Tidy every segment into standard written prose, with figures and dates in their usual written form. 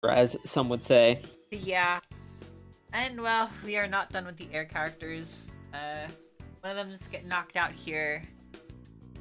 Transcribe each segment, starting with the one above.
as some would say. Yeah. And, well, we are not done with the air characters. One of them just get knocked out here.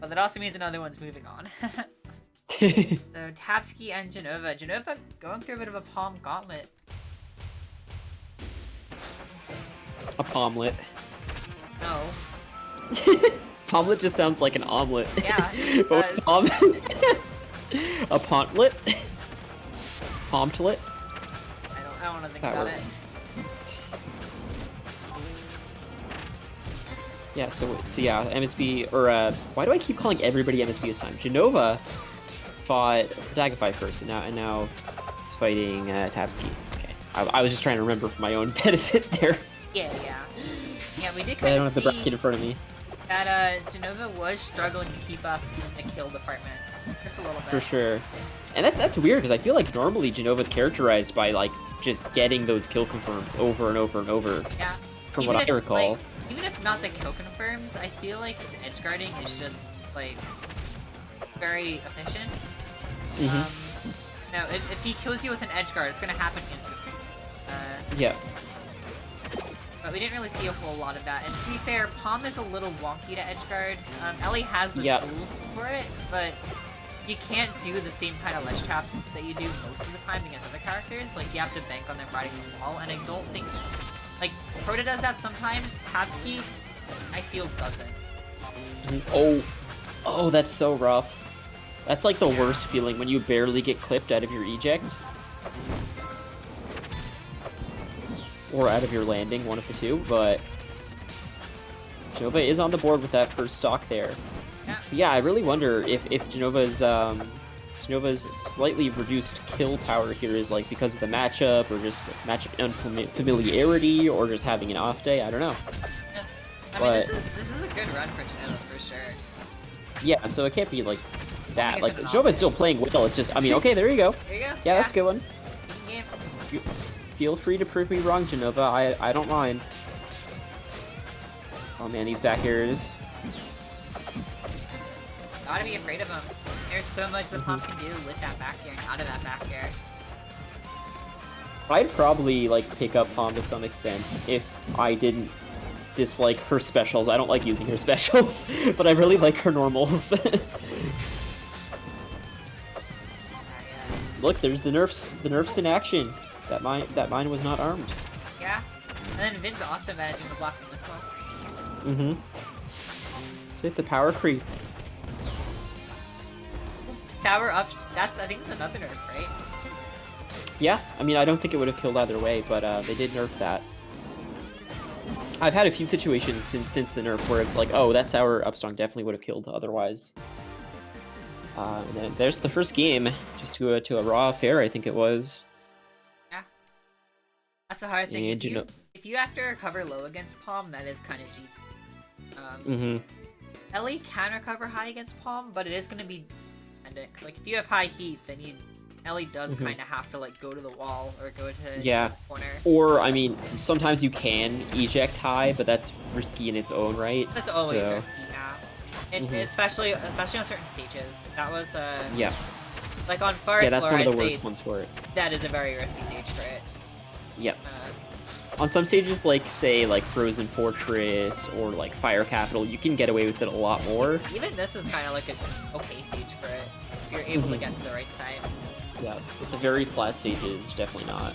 But that also means another one's moving on. So, Tabski and Jenova. Jenova going through a bit of a Pomme gauntlet. A pomlet. No. Pomlet just sounds like an omelet. Yeah, But with Pomme... A pontlet? Pomtlet? I don't want to think about it. Yeah, so yeah, MSB, or why do I keep calling everybody MSB this time? Jenova fought Dagify first, and now is fighting Tabski. Okay, I was just trying to remember for my own benefit there. Yeah. Yeah, we did I kind don't of have the see bracket in front of me. that Jenova was struggling to keep up in the kill department. Just a little bit. For sure. And that's weird, because I feel like normally Jenova's characterized by, like, just getting those kill confirms over and over and over. Yeah. From what I recall. Like, even if not the kill confirms, I feel like his edge guarding is just, like, very efficient. No, if he kills you with an edge guard, it's gonna happen instantly. Yeah. But we didn't really see a whole lot of that. And to be fair, Pomme is a little wonky to edge guard. Ellie has the tools for it, but you can't do the same kind of ledge traps that you do most of the time against other characters. Like, you have to bank on them riding the wall, and I don't think... Like, Proto does that sometimes, Tabski, I feel, doesn't. Oh, that's so rough. That's like the worst feeling when you barely get clipped out of your eject. Or out of your landing, one of the two, but... Jenova is on the board with that first stock there. Yeah, I really wonder if Jenova's slightly reduced kill power here is like because of the matchup, or just matchup unfamiliarity, or just having an off day. I don't know. Yes. I mean, this is a good run for Jenova for sure. Yeah, so it can't be like that. Like Jenova's still playing well. It's just, I mean, okay, there you go. There you go. Yeah, that's a good one. Game. Feel free to prove me wrong, Jenova. I don't mind. Oh man, these back airs. Gotta be afraid of him. There's so much that Pomme can do with that back air and out of that back air. I'd probably, like, pick up Pomme to some extent if I didn't dislike her specials. I don't like using her specials, but I really like her normals. Look, there's the nerfs in action. That mine was not armed. Yeah. And then Vin's also managing to block the missile. Let's hit the power creep. Sour up. I think it's another nerf, right? Yeah, I mean, I don't think it would have killed either way, but they did nerf that. I've had a few situations since the nerf where it's like, oh, that sour upstrong definitely would have killed otherwise. And then there's the first game, just to a raw affair, I think it was. Yeah. That's a hard thing. If you have to recover low against Pomme, that is kind of cheap. Ellie can recover high against Pomme, but it is going to be... Like, if you have high heat, then Ellie does kind of have to, like, go to the wall or go to the corner. Or, I mean, sometimes you can eject high, but that's risky in its own right. That's always risky, yeah. Especially on certain stages. That was, like, on Forest that's Floor, one of the worst ones for it. That is a very risky stage for it. Yep. On some stages, like, say, like, Frozen Fortress or, like, Fire Capital, you can get away with it a lot more. Even this is kind of like an okay stage for it, if you're able to get to the right side. Yeah, it's a very flat stages, definitely not.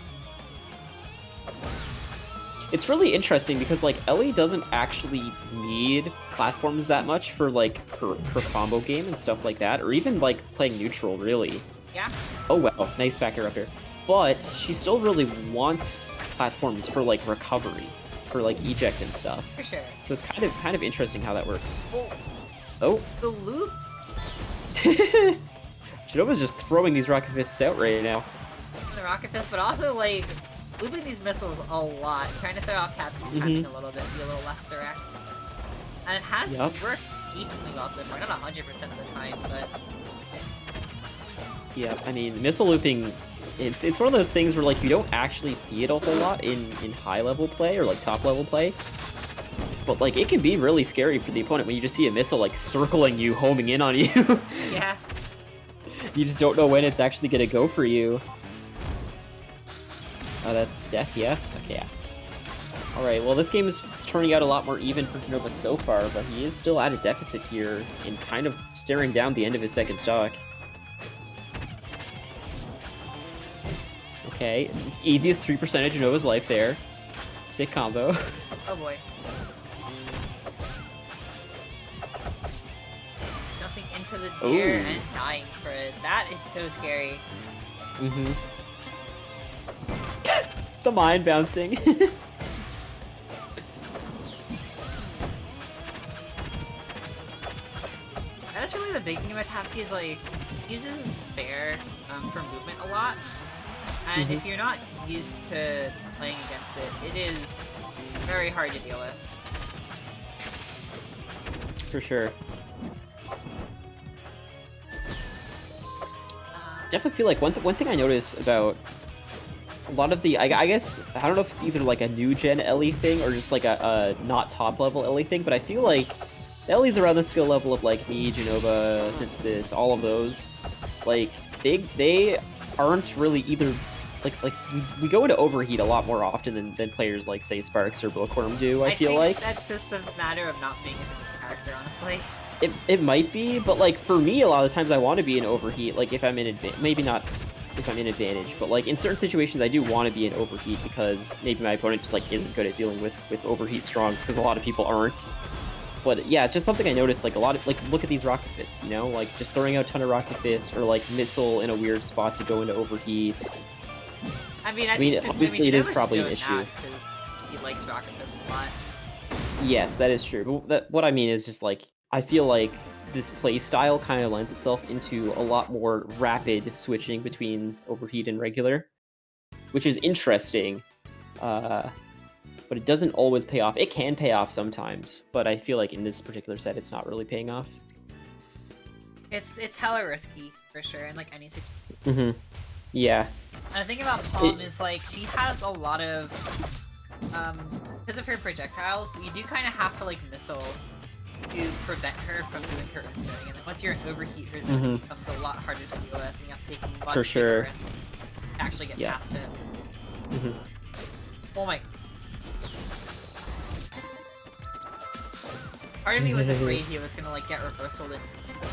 It's really interesting because, like, Ellie doesn't actually need platforms that much for, like, her combo game and stuff like that, or even, like, playing neutral, really. Yeah. Oh, wow, nice back air up here. But she still really wants platforms for, like, recovery, for, like, eject and stuff. For sure. So it's kind of interesting how that works. Oh. The loop. Jenova's just throwing these rocket fists out right now. The rocket fist, but also, like, looping these missiles a lot, trying to throw off Tabski's timing a little bit, be a little less direct. And it has worked decently well so far, not 100% of the time, but... Yeah, I mean, missile looping, it's one of those things where, like, you don't actually see it a whole lot in high-level play or, like, top-level play. But, like, it can be really scary for the opponent when you just see a missile, like, circling you, homing in on you. Yeah. You just don't know when it's actually gonna go for you. Oh, that's death, yeah? Okay, yeah. Alright, well this game is turning out a lot more even for Jenova so far, but he is still at a deficit here and kind of staring down the end of his second stock. Okay, easiest 3% of Jenova's life there. Sick combo. Oh boy. Jumping into the deer and dying for it. That is so scary. Mm-hmm. The mind bouncing. That's really the big thing about Tabski is like, he uses fair for movement a lot. And if you're not used to playing against it, it is very hard to deal with. For sure. Definitely feel like one thing I notice about a lot of the, I guess, I don't know if it's either like a new gen Ellie thing or just like a not top level Ellie thing, but I feel like the Ellie's around the skill level of like me, Jenova, SSSS, all of those, like they aren't really either like we go into overheat a lot more often than players like say Sparks or Bookworm do. I feel like that's just a matter of not being a character, honestly. It might be, but like for me, a lot of the times I want to be in overheat. Like if I'm in maybe not if I'm in advantage, but like in certain situations I do want to be in overheat because maybe my opponent just like isn't good at dealing with overheat strongs because a lot of people aren't. But yeah, it's just something I noticed. Like a lot of like look at these rocket fists, you know, like just throwing out a ton of rocket fists or like missile in a weird spot to go into overheat. I mean, obviously it is probably an issue. Because he likes rocket fists a lot. Yes, that is true. But what I mean is just like I feel like this play style kind of lends itself into a lot more rapid switching between overheat and regular, which is interesting. But it doesn't always pay off. It can pay off sometimes, but I feel like in this particular set, it's not really paying off. It's hella risky for sure in like any situation. Mm-hmm. Yeah. And the thing about Pomme is like she has a lot of because of her projectiles, you do kind of have to like missile to prevent her from doing her own zone. And then once you're in overheat, her zone becomes a lot harder to deal with, and you have to take a lot of risks to actually get past it. Oh my. Part of me was afraid he was gonna like get reversaled and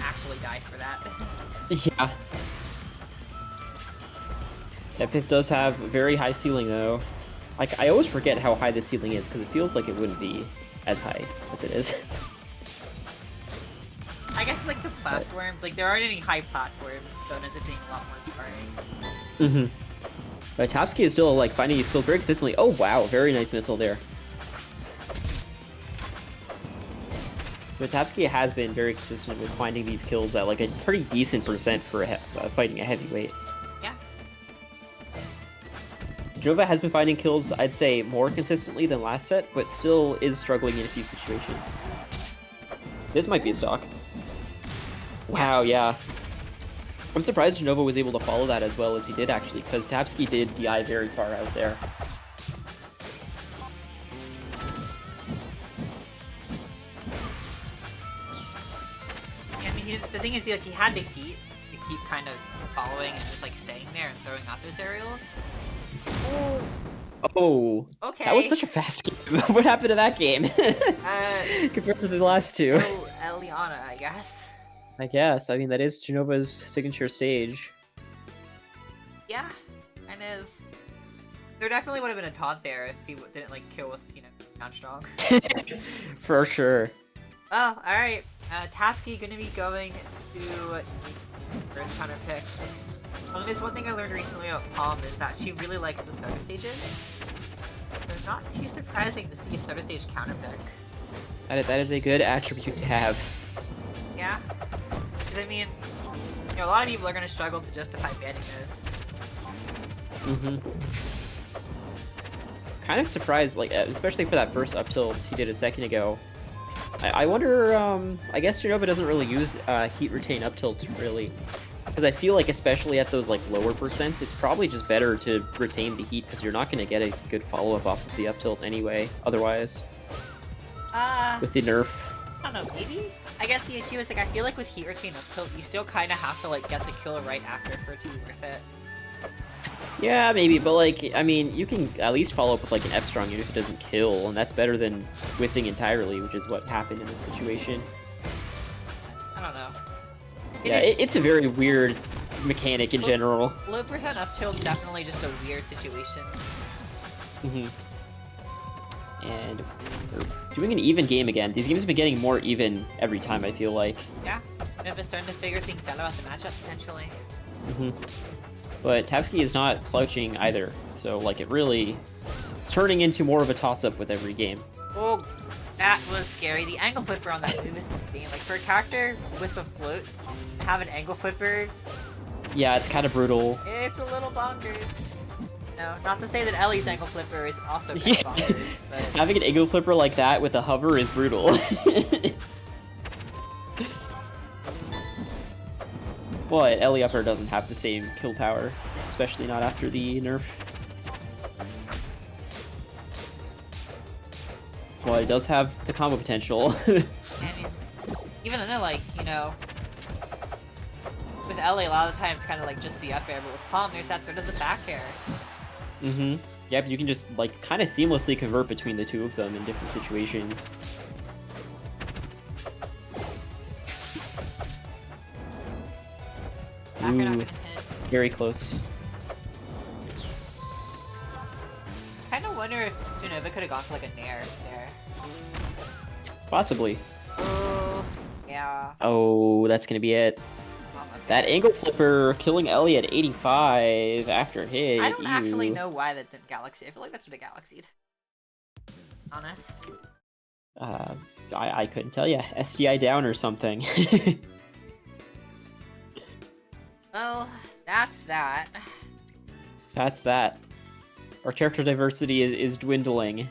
actually die for that. Yeah. Tempest does have a very high ceiling though. Like I always forget how high the ceiling is because it feels like it wouldn't be as high as it is. I guess like the platforms, like there aren't any high platforms, so it ends up being a lot more jarring. But Tabski is still like finding his kills very consistently. Oh wow, very nice missile there. But Tabski has been very consistent with finding these kills at like a pretty decent percent for fighting a heavyweight. Yeah. Jenova has been finding kills, I'd say, more consistently than last set, but still is struggling in a few situations. This might be a stock. Wow, yeah. I'm surprised Jenova was able to follow that as well as he did, actually, because Tabski did DI very far out there. Yeah, I mean, the thing is, like, he had to keep kind of following and just, like, staying there and throwing out those aerials. Oh, okay. That was such a fast game. What happened to that game? Compared to the last two. Oh, Elliana, I guess. I guess. I mean, that is Jenova's signature stage. Yeah, and is. There definitely would have been a taunt there if he didn't, like, kill with, you know, down strong. For sure. Well, alright. Tabski gonna be going to first counter pick. There's one thing I learned recently about Pomme is that she really likes the starter stages. So not too surprising to see a starter stage counter pick. That is a good attribute to have. Yeah. Because, I mean, you know, a lot of people are going to struggle to justify banning this. Kind of surprised, like, especially for that first up tilt he did a second ago. I wonder, I guess Jenova doesn't really use heat retain up tilts, really. Because I feel like, especially at those, like, lower percents, it's probably just better to retain the heat, because you're not going to get a good follow-up off of the up tilt anyway, otherwise. With the nerf. I don't know, maybe? I guess the issue is, like, I feel like with heat retain up tilt, you still kind of have to, like, get the kill right after for it to be worth it. Yeah, maybe, but like, I mean, you can at least follow up with like an F strong unit if it doesn't kill, and that's better than whiffing entirely, which is what happened in this situation. I don't know. Yeah, it's a very weird mechanic in general. Low percent up tilt is definitely just a weird situation. And we're doing an even game again. These games have been getting more even every time, I feel like. Yeah, Jenova starting to figure things out about the matchup potentially. But Tabski is not slouching either, so like it's turning into more of a toss-up with every game. Oh, that was scary. The angle flipper on that move is insane. Like, for a character with a float, to have an angle flipper... Yeah, it's kind of brutal. It's a little bonkers. No, not to say that Ellie's angle flipper is also kind of bonkers, but... Having an angle flipper like that with a hover is brutal. But Ellie upper doesn't have the same kill power, especially not after the nerf. Well, it does have the combo potential. I mean, even though, like, you know, with Ellie, a lot of the time it's kind of like just the up air, but with Pomme, there's that threat of the back air. Yeah, but you can just, like, kind of seamlessly convert between the two of them in different situations. Back air not gonna hit. Very close. I kind of wonder if Jenova could have gone for, like, a nair there. Possibly. Oh, yeah. Oh, that's gonna be it. That angle flipper killing Ellie at 85 after a hit. I don't actually know why that didn't Galaxy. I feel like that should have Galaxied. Honest. I couldn't tell you. STI down or something. Well, that's that. That's that. Our character diversity is dwindling.